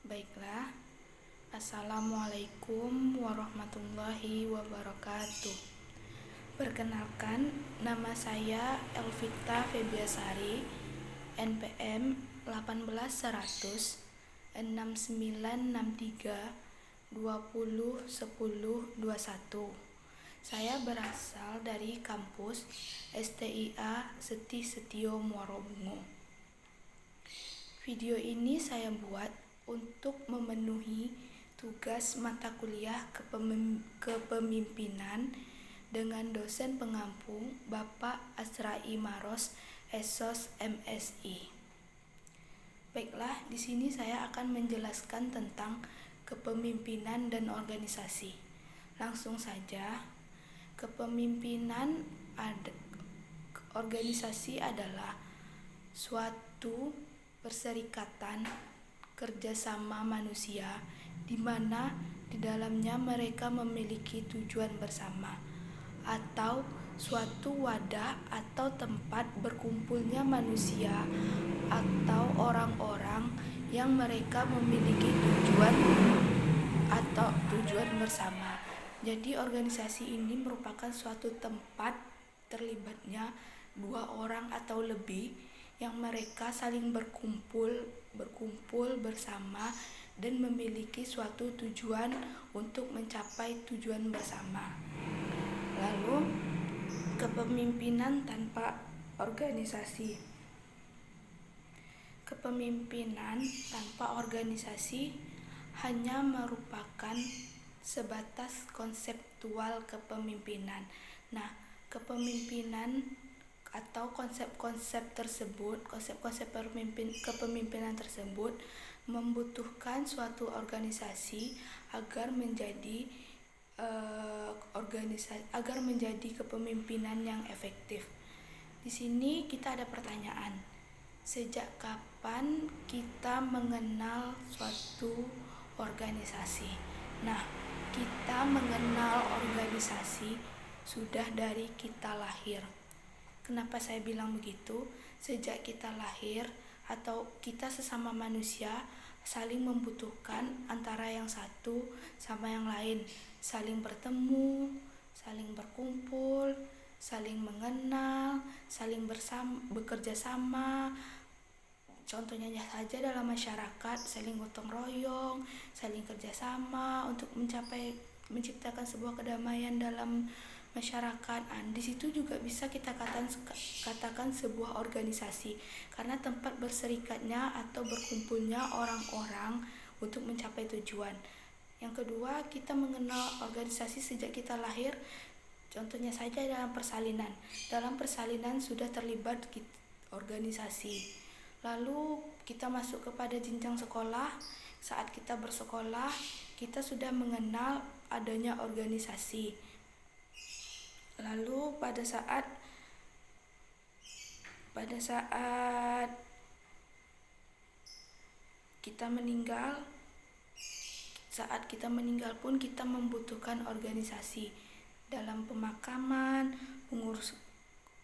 Baiklah, Assalamualaikum warahmatullahi wabarakatuh. Perkenalkan, nama saya Elvita Febiasari, NPM 18100 6963 20 10 21. Saya berasal dari kampus STIA Seti Setio Muaro Bungo. Video ini saya buat untuk memenuhi tugas mata kuliah kepemimpinan dengan dosen pengampu Bapak Asrai Maros, Esos MSI. Baiklah, di sini saya akan menjelaskan tentang kepemimpinan dan organisasi. Langsung saja, kepemimpinan organisasi adalah suatu perserikatan kerjasama manusia di mana di dalamnya mereka memiliki tujuan bersama, atau suatu wadah atau tempat berkumpulnya manusia atau orang-orang yang mereka memiliki tujuan bersama. Jadi organisasi ini merupakan suatu tempat terlibatnya dua orang atau lebih yang mereka saling berkumpul bersama dan memiliki suatu tujuan untuk mencapai tujuan bersama. Lalu, kepemimpinan tanpa organisasi. Kepemimpinan tanpa organisasi hanya merupakan sebatas konseptual kepemimpinan. Nah, kepemimpinan atau konsep-konsep kepemimpinan tersebut membutuhkan suatu organisasi agar menjadi kepemimpinan yang efektif. Di sini kita ada pertanyaan. Sejak kapan kita mengenal suatu organisasi? Nah, kita mengenal organisasi sudah dari kita lahir. Kenapa saya bilang begitu? Sejak kita lahir atau kita sesama manusia saling membutuhkan antara yang satu sama yang lain, saling bertemu, saling berkumpul, saling mengenal, saling bekerja sama. Contohnya saja dalam masyarakat, saling gotong royong, saling kerjasama untuk menciptakan sebuah kedamaian dalam masyarakat. Di situ juga bisa kita katakan sebuah organisasi, karena tempat berserikatnya atau berkumpulnya orang-orang untuk mencapai tujuan. Yang kedua, kita mengenal organisasi sejak kita lahir. Contohnya saja dalam persalinan. Dalam persalinan sudah terlibat organisasi. Lalu kita masuk kepada jenjang sekolah. Saat kita bersekolah, kita sudah mengenal adanya organisasi. Lalu pada saat kita meninggal pun kita membutuhkan organisasi dalam pemakaman, pengurus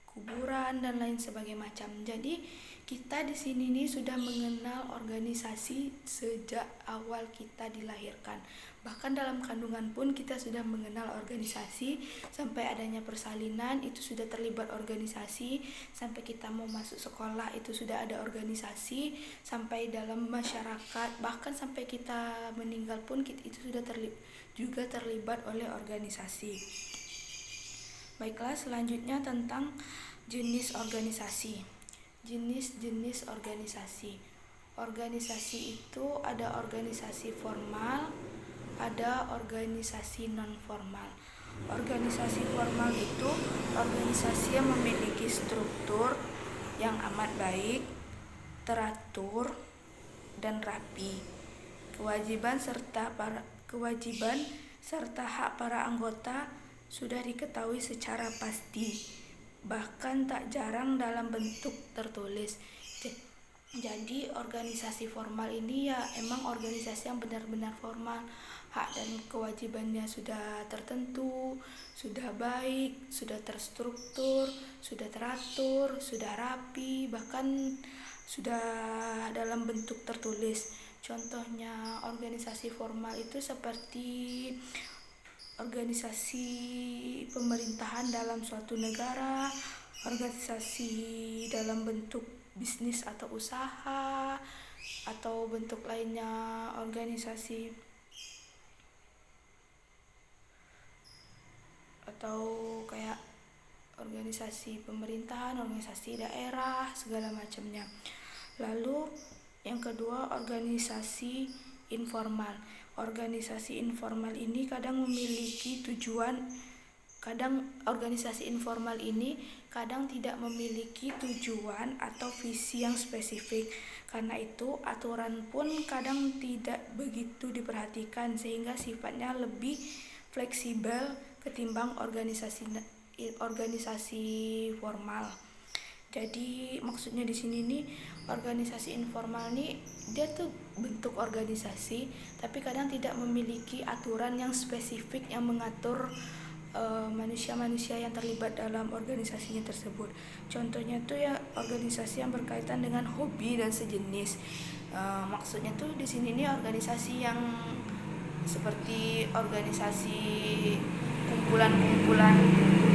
kuburan dan lain sebagainya macam. Jadi kita di sini nih sudah mengenal organisasi sejak awal kita dilahirkan. Bahkan dalam kandungan pun kita sudah mengenal organisasi, sampai adanya persalinan itu sudah terlibat organisasi, sampai kita mau masuk sekolah itu sudah ada organisasi, sampai dalam masyarakat, bahkan sampai kita meninggal pun itu sudah juga terlibat oleh organisasi. Baiklah, selanjutnya tentang jenis organisasi. Jenis organisasi. Organisasi itu ada organisasi formal, ada organisasi non formal. Organisasi formal itu organisasi yang memiliki struktur yang amat baik, teratur, dan rapi. Kewajiban serta hak para anggota sudah diketahui secara pasti, bahkan tak jarang dalam bentuk tertulis. Jadi organisasi formal ini ya emang organisasi yang benar-benar formal. Hak dan kewajibannya sudah tertentu, sudah baik, sudah terstruktur, sudah teratur, sudah rapi, bahkan sudah dalam bentuk tertulis. Contohnya organisasi formal itu seperti organisasi pemerintahan dalam suatu negara, organisasi dalam bentuk bisnis atau usaha, atau bentuk lainnya organisasi atau kayak organisasi pemerintahan, organisasi daerah, segala macamnya. Lalu yang kedua, organisasi informal. Organisasi informal ini kadang memiliki tujuan, kadang organisasi informal ini kadang tidak memiliki tujuan atau visi yang spesifik. Karena itu aturan pun kadang tidak begitu diperhatikan sehingga sifatnya lebih fleksibel ketimbang organisasi formal. Jadi maksudnya di sini nih, organisasi informal nih dia tuh bentuk organisasi tapi kadang tidak memiliki aturan yang spesifik yang mengatur manusia-manusia yang terlibat dalam organisasinya tersebut. Contohnya tuh ya organisasi yang berkaitan dengan hobi dan sejenis. Maksudnya tuh di sini nih organisasi yang seperti organisasi kumpulan-kumpulan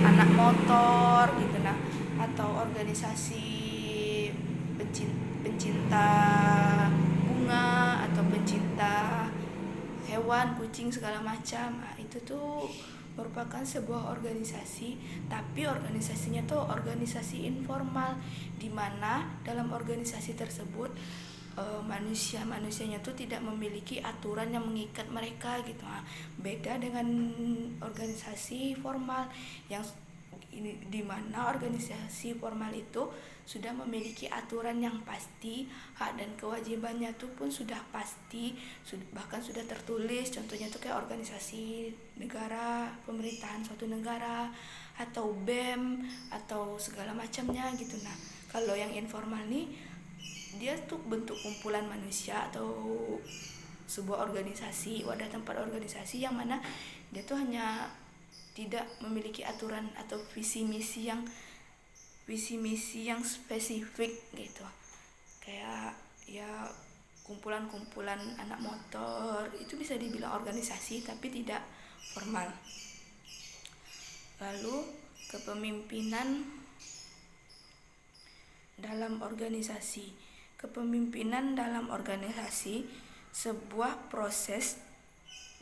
anak motor gitu nah, atau organisasi pencinta bunga atau pencinta hewan, kucing segala macam. Nah, itu tuh merupakan sebuah organisasi, tapi organisasinya tuh organisasi informal, di mana dalam organisasi tersebut manusianya tuh tidak memiliki aturan yang mengikat mereka gitu. Nah, beda dengan organisasi formal yang ini, di mana organisasi formal itu sudah memiliki aturan yang pasti, hak dan kewajibannya tuh pun sudah pasti, bahkan sudah tertulis. Contohnya tuh kayak organisasi negara, pemerintahan suatu negara, atau BEM atau segala macamnya gitu. Nah, kalau yang informal nih dia tuh bentuk kumpulan manusia atau sebuah organisasi, wadah tempat organisasi yang mana dia tuh hanya tidak memiliki aturan atau visi misi yang spesifik gitu. Kayak ya kumpulan-kumpulan anak motor itu bisa dibilang organisasi tapi tidak formal. Lalu kepemimpinan dalam organisasi. Kepemimpinan dalam organisasi sebuah proses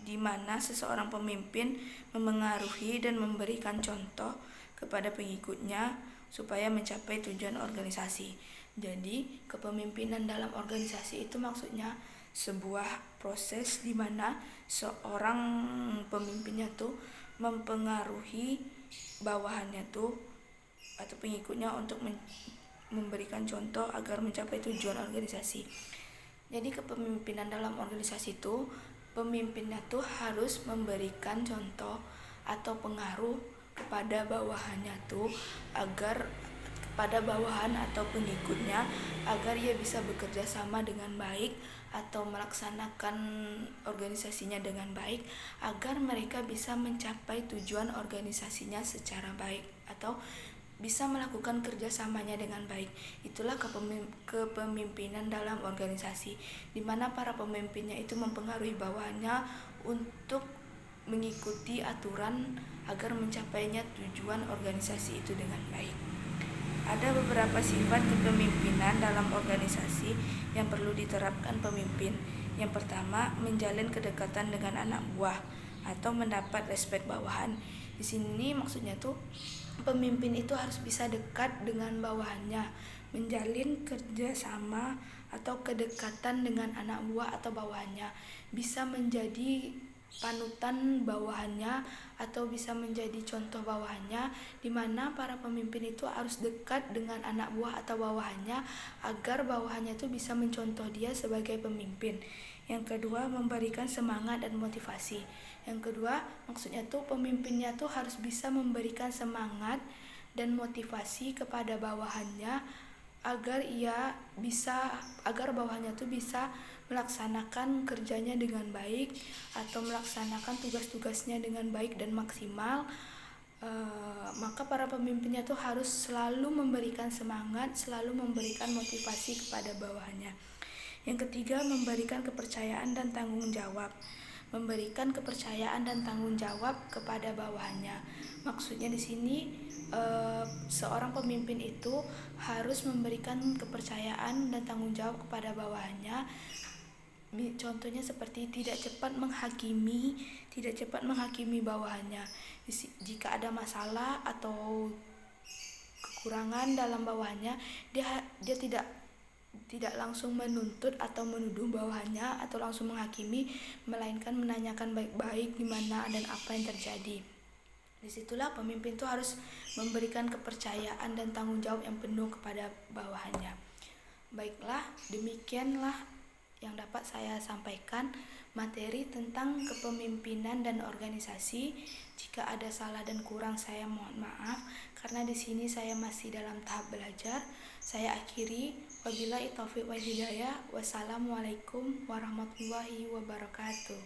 di mana seseorang pemimpin memengaruhi dan memberikan contoh kepada pengikutnya supaya mencapai tujuan organisasi. Jadi, kepemimpinan dalam organisasi itu maksudnya sebuah proses di mana seorang pemimpinnya tuh mempengaruhi bawahannya tuh atau pengikutnya untuk memberikan contoh agar mencapai tujuan organisasi. Jadi kepemimpinan dalam organisasi itu pemimpinnya tuh harus memberikan contoh atau pengaruh kepada bawahannya tuh agar pada bawahan atau pengikutnya agar ia bisa bekerja sama dengan baik atau melaksanakan organisasinya dengan baik agar mereka bisa mencapai tujuan organisasinya secara baik atau bisa melakukan kerjasamanya dengan baik. Itulah kepemimpinan dalam organisasi, di mana para pemimpinnya itu mempengaruhi bawahannya untuk mengikuti aturan agar mencapainya tujuan organisasi itu dengan baik. Ada beberapa sifat kepemimpinan dalam organisasi yang perlu diterapkan pemimpin. Yang pertama, menjalin kedekatan dengan anak buah atau mendapat respek bawahan. Di sini maksudnya tuh pemimpin itu harus bisa dekat dengan bawahannya, menjalin kerjasama atau kedekatan dengan anak buah atau bawahannya, bisa menjadi panutan bawahannya atau bisa menjadi contoh bawahannya, di mana para pemimpin itu harus dekat dengan anak buah atau bawahannya agar bawahannya itu bisa mencontoh dia sebagai pemimpin. Yang kedua, memberikan semangat dan motivasi. Yang kedua, maksudnya tuh pemimpinnya tuh harus bisa memberikan semangat dan motivasi kepada bawahannya agar bawahannya tuh bisa melaksanakan kerjanya dengan baik atau melaksanakan tugas-tugasnya dengan baik dan maksimal Maka para pemimpinnya tuh harus selalu memberikan semangat, selalu memberikan motivasi kepada bawahannya. Yang ketiga, memberikan kepercayaan dan tanggung jawab. Memberikan kepercayaan dan tanggung jawab kepada bawahannya. Maksudnya di sini seorang pemimpin itu harus memberikan kepercayaan dan tanggung jawab kepada bawahannya. Contohnya seperti tidak cepat menghakimi bawahannya. Jika ada masalah atau kekurangan dalam bawahannya, dia tidak langsung menuntut atau menuduh bawahannya atau langsung menghakimi, melainkan menanyakan baik-baik gimana dan apa yang terjadi. Disitulah pemimpin itu harus memberikan kepercayaan dan tanggung jawab yang penuh kepada bawahannya. Baiklah, demikianlah yang dapat saya sampaikan materi tentang kepemimpinan dan organisasi. Jika ada salah dan kurang, saya mohon maaf karena di sini saya masih dalam tahap belajar. Saya akhiri, wabillahi taufiq wal hidayah. Wassalamualaikum warahmatullahi wabarakatuh.